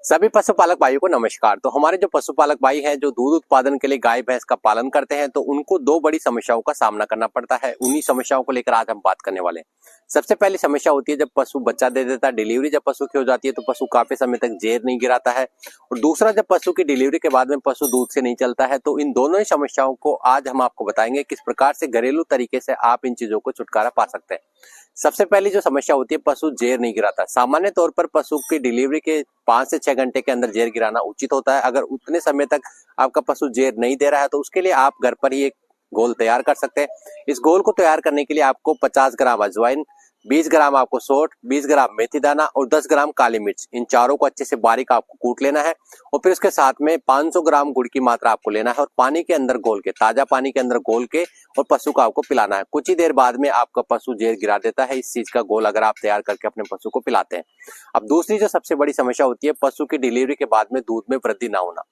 सभी पशुपालक भाइयों को नमस्कार। तो हमारे जो पशुपालक भाई हैं जो दूध उत्पादन के लिए गाय भैंस का पालन करते हैं तो उनको दो बड़ी समस्याओं का सामना करना पड़ता है। उन्हीं समस्याओं को लेकर आज हम बात करने वाले हैं। सबसे पहली समस्या होती है जब पशु बच्चा दे देता है, डिलीवरी जब पशु की हो जाती है तो पशु काफी समय तक जेर नहीं गिराता है। और दूसरा, जब पशु की डिलीवरी के बाद में पशु दूध से नहीं चलता है। तो इन दोनों ही समस्याओं को आज हम आपको बताएंगे किस प्रकार से घरेलू तरीके से आप इन चीजों को छुटकारा पा सकते हैं। सबसे पहली जो समस्या होती है, पशु जेर नहीं गिराता। सामान्य तौर पर पशु की डिलीवरी के 5 से 6 घंटे के अंदर जेर गिराना उचित होता है। अगर उतने समय तक आपका पशु जेर नहीं दे रहा है तो उसके लिए आप घर पर ही एक घोल तैयार कर सकते हैं। इस घोल को तैयार करने के लिए आपको 50 ग्राम अजवाइन, 20 ग्राम आपको सोंठ, 20 ग्राम मेथी दाना और 10 ग्राम काली मिर्च, इन चारों को अच्छे से बारीक आपको कूट लेना है। और फिर उसके साथ में 500 ग्राम गुड़ की मात्रा आपको लेना है और पानी के अंदर घोल के, ताजा पानी के अंदर घोल के और पशु को आपको पिलाना है। कुछ ही देर बाद में आपका पशु जेर गिरा देता है। इस चीज का घोल अगर आप तैयार करके अपने पशु को पिलाते हैं। अब दूसरी जो सबसे बड़ी समस्या होती है, पशु की डिलीवरी के बाद में दूध में वृद्धि ना होना।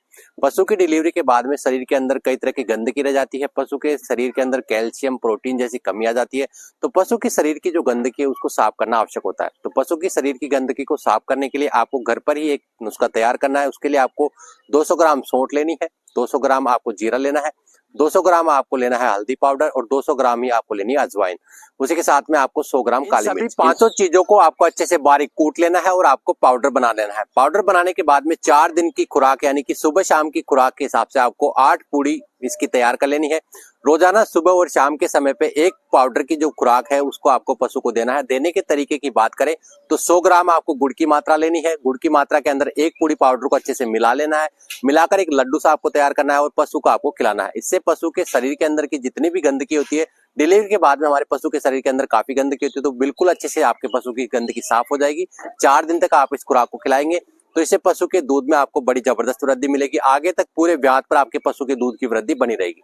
पशु की डिलीवरी के बाद में शरीर के अंदर कई तरह की गंदगी रह जाती है। पशु के शरीर के अंदर कैल्शियम, प्रोटीन जैसी कमी आ जाती है। तो पशु के शरीर की जो गंदगी है उसको साफ करना आवश्यक होता है। तो पशु की शरीर की गंदगी को साफ करने के लिए आपको घर पर ही एक नुस्खा तैयार करना है। उसके लिए आपको 200 ग्राम सोंठ लेनी है, 200 ग्राम आपको जीरा लेना है, 200 ग्राम आपको लेना है हल्दी पाउडर और 200 ग्राम ही आपको लेनी है अजवाइन। उसी के साथ में आपको 100 ग्राम काली मिर्च। पांचों चीजों को आपको अच्छे से बारीक कूट लेना है और आपको पाउडर बना लेना है। पाउडर बनाने के बाद में 4 दिन की खुराक यानी कि सुबह शाम की खुराक के हिसाब से आपको 8 पूड़ी इसकी तैयार कर लेनी है। रोजाना सुबह और शाम के समय पे एक पाउडर की जो खुराक है उसको आपको पशु को देना है। देने के तरीके की बात करें तो 100 ग्राम आपको गुड़ की मात्रा लेनी है। गुड़ की मात्रा के अंदर एक पूड़ी पाउडर को अच्छे से मिला लेना है। मिलाकर एक लड्डू सा आपको तैयार करना है और पशु को आपको खिलाना है। इससे पशु के शरीर के अंदर की जितनी भी गंदगी होती है, डिलीवरी के बाद में हमारे पशु के शरीर के अंदर काफी गंदगी होती है, तो बिल्कुल अच्छे से आपके पशु की गंदगी साफ हो जाएगी। 4 दिन तक आप इस खुराक को खिलाएंगे तो इससे पशु के दूध में आपको बड़ी जबरदस्त वृद्धि मिलेगी। आगे तक पूरे ब्याज पर आपके पशु के दूध की वृद्धि बनी रहेगी।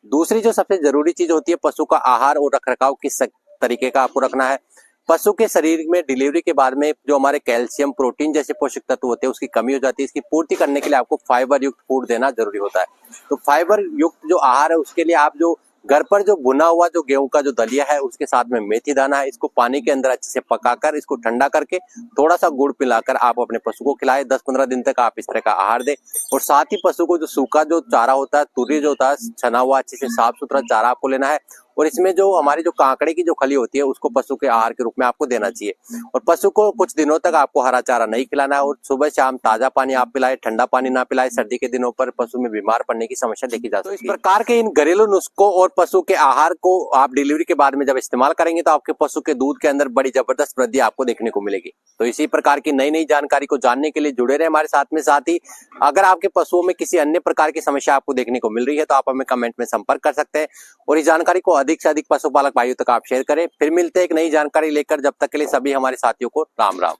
दूसरी जो सबसे जरूरी चीज होती है, पशु का आहार और रखरखाव किस तरीके का आपको रखना है। पशु के शरीर में डिलीवरी के बाद में जो हमारे कैल्शियम, प्रोटीन जैसे पोषक तत्व होते हैं उसकी कमी हो जाती है। इसकी पूर्ति करने के लिए आपको फाइबर युक्त फूड देना जरूरी होता है। तो फाइबर युक्त जो आहार है उसके लिए आप जो घर पर जो भुना हुआ जो गेहूं का जो दलिया है उसके साथ में मेथी दाना है, इसको पानी के अंदर अच्छे से पकाकर इसको ठंडा करके थोड़ा सा गुड़ पिलाकर आप अपने पशु को खिलाएं। 10-15 दिन तक आप इस तरह का आहार दें। और साथ ही पशु को जो सूखा जो चारा होता है, तुरी जो होता है, छना हुआ अच्छे से साफ सुथरा चारा आपको लेना है। और इसमें जो हमारी जो कांकड़े की जो खली होती है उसको पशु के आहार के रूप में आपको देना चाहिए। और पशु को कुछ दिनों तक आपको हरा चारा नहीं खिलाना है और सुबह शाम ताजा पानी आप पिलाएं, ठंडा पानी ना पिलाएं। सर्दी के दिनों पर पशु में बीमार पड़ने की समस्या देखी जा सकती है। तो इस प्रकार के इन घरेलू नुस्खों और पशु के आहार को आप डिलीवरी के बाद में जब इस्तेमाल करेंगे तो आपके पशु के दूध के अंदर बड़ी जबरदस्त वृद्धि आपको देखने को मिलेगी। तो इसी प्रकार की नई नई जानकारी को जानने के लिए जुड़े रहे हमारे साथ में। साथ ही अगर आपके पशुओं में किसी अन्य प्रकार की समस्या आपको देखने को मिल रही है तो आप हमें कमेंट में संपर्क कर सकते हैं और इस जानकारी को अधिक से अधिक पशुपालक भाइयों तक आप शेयर करें। फिर मिलते हैं एक नई जानकारी लेकर। जब तक के लिए सभी हमारे साथियों को राम राम।